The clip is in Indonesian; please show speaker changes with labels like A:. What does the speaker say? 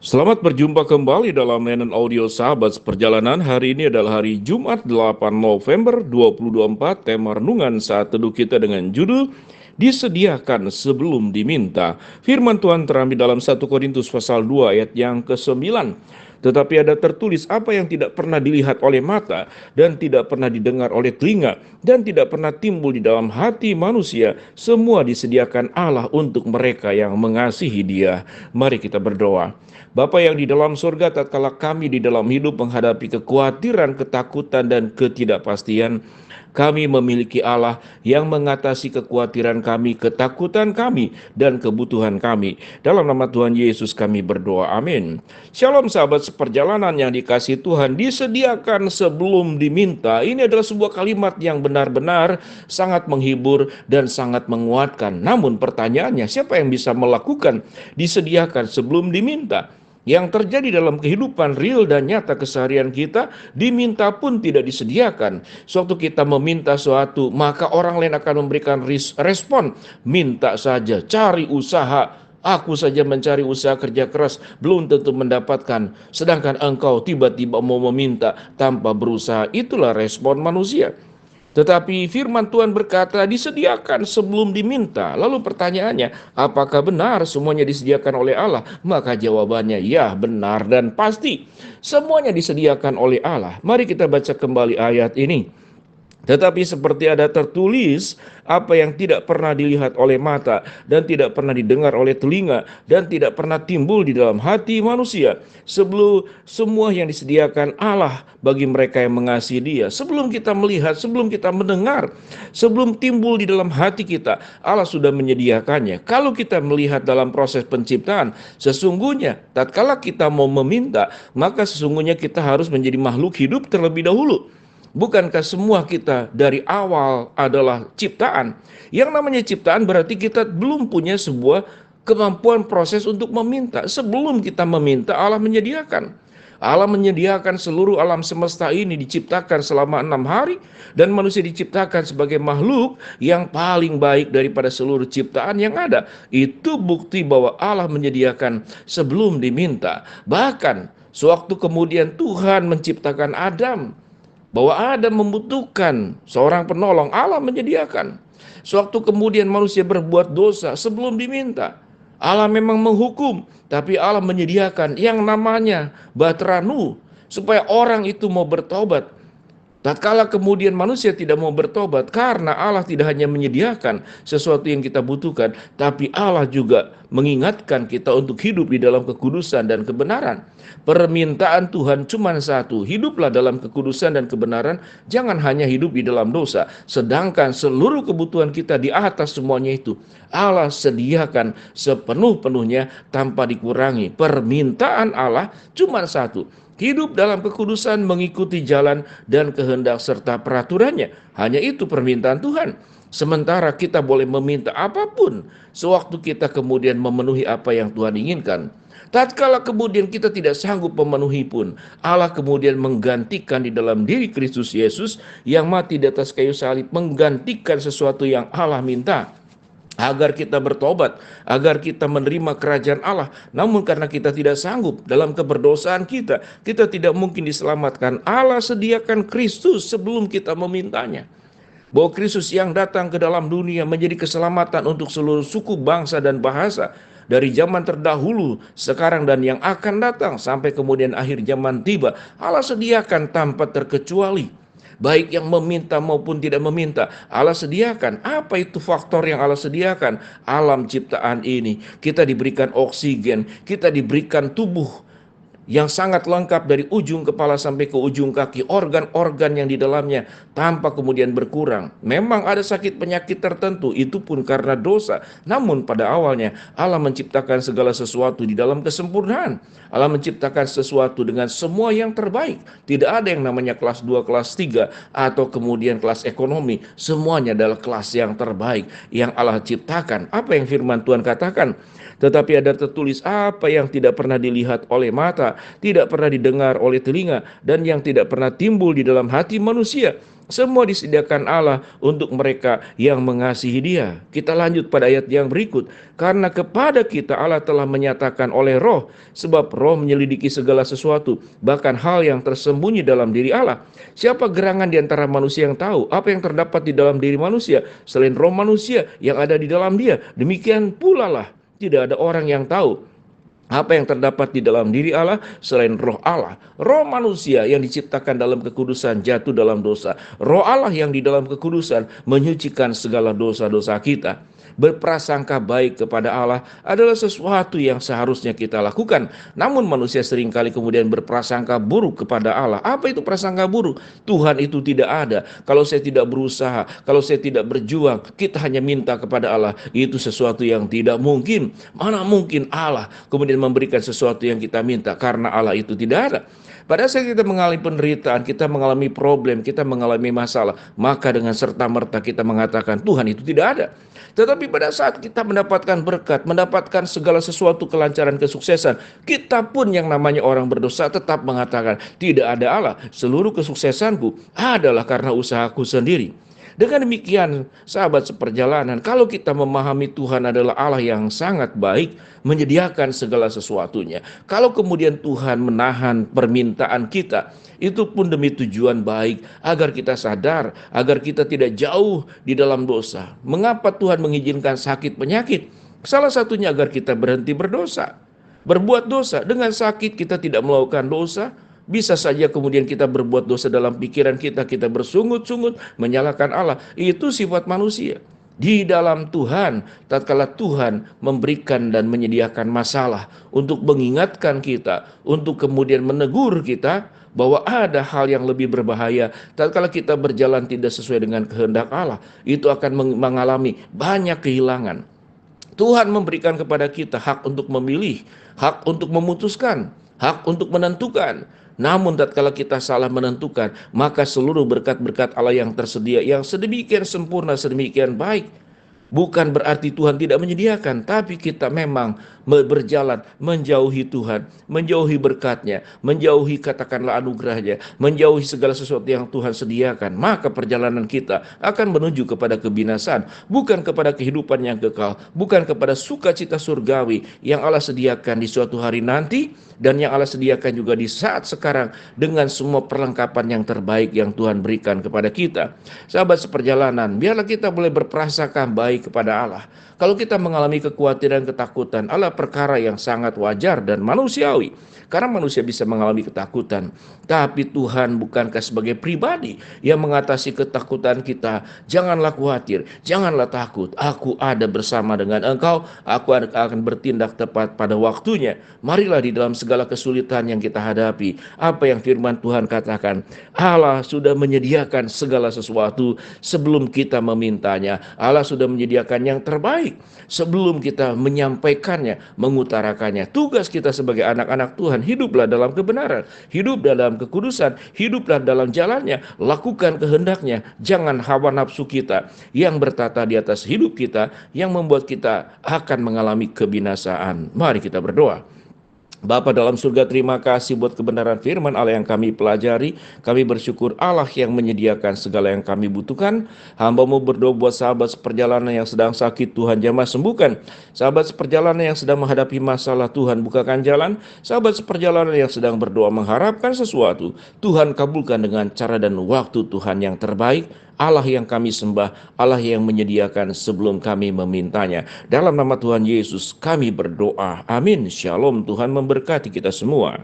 A: Selamat berjumpa kembali dalam Mainan Audio Sahabat Perjalanan. Hari ini adalah hari Jumat 8 November 2024. Tema renungan saat teduh kita dengan judul Disediakan Sebelum Diminta. Firman Tuhan terambil dalam 1 Korintus pasal 2 ayat yang ke-9. Tetapi ada tertulis apa yang tidak pernah dilihat oleh mata dan tidak pernah didengar oleh telinga dan tidak pernah timbul di dalam hati manusia, semua disediakan Allah untuk mereka yang mengasihi Dia. Mari kita berdoa. Bapa yang di dalam surga, tatkala kami di dalam hidup menghadapi kekhawatiran, ketakutan, dan ketidakpastian, kami memiliki Allah yang mengatasi kekhawatiran kami, ketakutan kami, dan kebutuhan kami. Dalam nama Tuhan Yesus kami berdoa, amin. Shalom sahabat seperjalanan yang dikasihi Tuhan, disediakan sebelum diminta. Ini adalah sebuah kalimat yang benar-benar sangat menghibur dan sangat menguatkan. Namun pertanyaannya, siapa yang bisa melakukan disediakan sebelum diminta? Yang terjadi dalam kehidupan real dan nyata keseharian kita, diminta pun tidak disediakan. Suatu kita meminta suatu, maka orang lain akan memberikan respon, minta saja, cari usaha. Aku saja mencari usaha kerja keras, belum tentu mendapatkan. Sedangkan engkau tiba-tiba mau meminta tanpa berusaha. Itulah respon manusia. Tetapi firman Tuhan berkata disediakan sebelum diminta. Lalu pertanyaannya, apakah benar semuanya disediakan oleh Allah? Maka jawabannya ya, benar dan pasti. Semuanya disediakan oleh Allah. Mari kita baca kembali ayat ini. Tetapi seperti ada tertulis, apa yang tidak pernah dilihat oleh mata dan tidak pernah didengar oleh telinga dan tidak pernah timbul di dalam hati manusia, sebelum semua yang disediakan Allah bagi mereka yang mengasihi Dia. Sebelum kita melihat, sebelum kita mendengar, sebelum timbul di dalam hati kita, Allah sudah menyediakannya. Kalau kita melihat dalam proses penciptaan, sesungguhnya tatkala kita mau meminta, maka sesungguhnya kita harus menjadi makhluk hidup terlebih dahulu. Bukankah semua kita dari awal adalah ciptaan? Yang namanya ciptaan berarti kita belum punya sebuah kemampuan proses untuk meminta. Sebelum kita meminta, Allah menyediakan. Allah menyediakan seluruh alam semesta ini diciptakan selama 6 hari. Dan manusia diciptakan sebagai makhluk yang paling baik daripada seluruh ciptaan yang ada. Itu bukti bahwa Allah menyediakan sebelum diminta. Bahkan sewaktu kemudian Tuhan menciptakan Adam, bahwa Adam membutuhkan seorang penolong, Allah menyediakan. Sewaktu kemudian manusia berbuat dosa sebelum diminta, Allah memang menghukum, tapi Allah menyediakan yang namanya bahtera Nuh, supaya orang itu mau bertobat. Tatkala kemudian manusia tidak mau bertobat, karena Allah tidak hanya menyediakan sesuatu yang kita butuhkan, tapi Allah juga mengingatkan kita untuk hidup di dalam kekudusan dan kebenaran. Permintaan Tuhan cuma satu, hiduplah dalam kekudusan dan kebenaran, jangan hanya hidup di dalam dosa. Sedangkan seluruh kebutuhan kita di atas semuanya itu, Allah sediakan sepenuh-penuhnya tanpa dikurangi. Permintaan Allah cuma satu, hidup dalam kekudusan, mengikuti jalan dan kehendak serta peraturannya. Hanya itu permintaan Tuhan. Sementara kita boleh meminta apapun sewaktu kita kemudian memenuhi apa yang Tuhan inginkan. Tatkala kemudian kita tidak sanggup memenuhi pun, Allah kemudian menggantikan di dalam diri Kristus Yesus yang mati di atas kayu salib, menggantikan sesuatu yang Allah minta, agar kita bertobat, agar kita menerima kerajaan Allah. Namun karena kita tidak sanggup dalam keberdosaan kita, kita tidak mungkin diselamatkan. Allah sediakan Kristus sebelum kita memintanya. Bahwa Kristus yang datang ke dalam dunia menjadi keselamatan untuk seluruh suku, bangsa, dan bahasa. Dari zaman terdahulu, sekarang, dan yang akan datang, sampai kemudian akhir zaman tiba, Allah sediakan tanpa terkecuali. Baik yang meminta maupun tidak meminta, Allah sediakan. Apa itu faktor yang Allah sediakan? Alam ciptaan ini, kita diberikan oksigen, kita diberikan tubuh yang sangat lengkap dari ujung kepala sampai ke ujung kaki, organ-organ yang di dalamnya tanpa kemudian berkurang. Memang ada sakit penyakit tertentu, itu pun karena dosa. Namun pada awalnya Allah menciptakan segala sesuatu di dalam kesempurnaan. Allah menciptakan sesuatu dengan semua yang terbaik. Tidak ada yang namanya kelas 2, kelas 3, atau kemudian kelas ekonomi. Semuanya adalah kelas yang terbaik yang Allah ciptakan. Apa yang firman Tuhan katakan? Tetapi ada tertulis apa yang tidak pernah dilihat oleh mata, tidak pernah didengar oleh telinga, dan yang tidak pernah timbul di dalam hati manusia. Semua disediakan Allah untuk mereka yang mengasihi Dia. Kita lanjut pada ayat yang berikut. Karena kepada kita Allah telah menyatakan oleh Roh, sebab Roh menyelidiki segala sesuatu, bahkan hal yang tersembunyi dalam diri Allah. Siapa gerangan di antara manusia yang tahu apa yang terdapat di dalam diri manusia selain roh manusia yang ada di dalam dia? Demikian pula lah, tidak ada orang yang tahu apa yang terdapat di dalam diri Allah selain roh Allah. Roh manusia yang diciptakan dalam kekudusan jatuh dalam dosa. Roh Allah yang di dalam kekudusan menyucikan segala dosa-dosa kita. Berprasangka baik kepada Allah adalah sesuatu yang seharusnya kita lakukan. Namun manusia seringkali kemudian berprasangka buruk kepada Allah. Apa itu prasangka buruk? Tuhan itu tidak ada. Kalau saya tidak berusaha, kalau saya tidak berjuang, kita hanya minta kepada Allah. Itu sesuatu yang tidak mungkin. Mana mungkin Allah kemudian memberikan sesuatu yang kita minta, karena Allah itu tidak ada. Pada saat kita mengalami penderitaan, kita mengalami problem, kita mengalami masalah, maka dengan serta-merta kita mengatakan Tuhan itu tidak ada. Tetapi pada saat kita mendapatkan berkat, mendapatkan segala sesuatu kelancaran, kesuksesan, kita pun yang namanya orang berdosa tetap mengatakan tidak ada Allah. Seluruh kesuksesanku adalah karena usahaku sendiri. Dengan demikian, sahabat seperjalanan, kalau kita memahami Tuhan adalah Allah yang sangat baik, menyediakan segala sesuatunya. Kalau kemudian Tuhan menahan permintaan kita, itu pun demi tujuan baik, agar kita sadar, agar kita tidak jauh di dalam dosa. Mengapa Tuhan mengizinkan sakit penyakit? Salah satunya agar kita berhenti berdosa. Berbuat dosa, dengan sakit kita tidak melakukan dosa. Bisa saja kemudian kita berbuat dosa dalam pikiran kita, kita bersungut-sungut menyalahkan Allah. Itu sifat manusia. Di dalam Tuhan, tatkala Tuhan memberikan dan menyediakan masalah untuk mengingatkan kita, untuk kemudian menegur kita bahwa ada hal yang lebih berbahaya. Tatkala kita berjalan tidak sesuai dengan kehendak Allah, itu akan mengalami banyak kehilangan. Tuhan memberikan kepada kita hak untuk memilih, hak untuk memutuskan, hak untuk menentukan. Namun tatkala kita salah menentukan, maka seluruh berkat-berkat Allah yang tersedia, yang sedemikian sempurna, sedemikian baik, bukan berarti Tuhan tidak menyediakan, tapi kita memang berjalan menjauhi Tuhan, menjauhi berkat-Nya, menjauhi katakanlah anugerah-Nya, menjauhi segala sesuatu yang Tuhan sediakan. Maka perjalanan kita akan menuju kepada kebinasaan, bukan kepada kehidupan yang kekal, bukan kepada sukacita surgawi yang Allah sediakan di suatu hari nanti, dan yang Allah sediakan juga di saat sekarang dengan semua perlengkapan yang terbaik yang Tuhan berikan kepada kita. Sahabat seperjalanan, biarlah kita boleh berprasangka baik kepada Allah. Kalau kita mengalami kekhawatiran, ketakutan, adalah perkara yang sangat wajar dan manusiawi. Karena manusia bisa mengalami ketakutan. Tapi Tuhan bukankah sebagai pribadi yang mengatasi ketakutan kita? Janganlah khawatir, janganlah takut. Aku ada bersama dengan engkau. Aku akan bertindak tepat pada waktunya. Marilah di dalam segala kesulitan yang kita hadapi, apa yang firman Tuhan katakan, Allah sudah menyediakan segala sesuatu sebelum kita memintanya. Allah sudah menyediakan yang terbaik sebelum kita menyampaikannya, mengutarakannya. Tugas kita sebagai anak-anak Tuhan, hiduplah dalam kebenaran, hidup dalam kekudusan, hiduplah dalam jalannya, lakukan kehendaknya. Jangan hawa nafsu kita yang bertata di atas hidup kita, yang membuat kita akan mengalami kebinasaan. Mari kita berdoa. Bapa dalam surga, terima kasih buat kebenaran firman Allah yang kami pelajari. Kami bersyukur Allah yang menyediakan segala yang kami butuhkan. Hamba-Mu berdoa buat sahabat seperjalanan yang sedang sakit, Tuhan jamah sembuhkan. Sahabat seperjalanan yang sedang menghadapi masalah, Tuhan bukakan jalan. Sahabat seperjalanan yang sedang berdoa mengharapkan sesuatu, Tuhan kabulkan dengan cara dan waktu Tuhan yang terbaik. Allah yang kami sembah, Allah yang menyediakan sebelum kami memintanya. Dalam nama Tuhan Yesus kami berdoa. Amin. Shalom. Tuhan memberkati kita semua.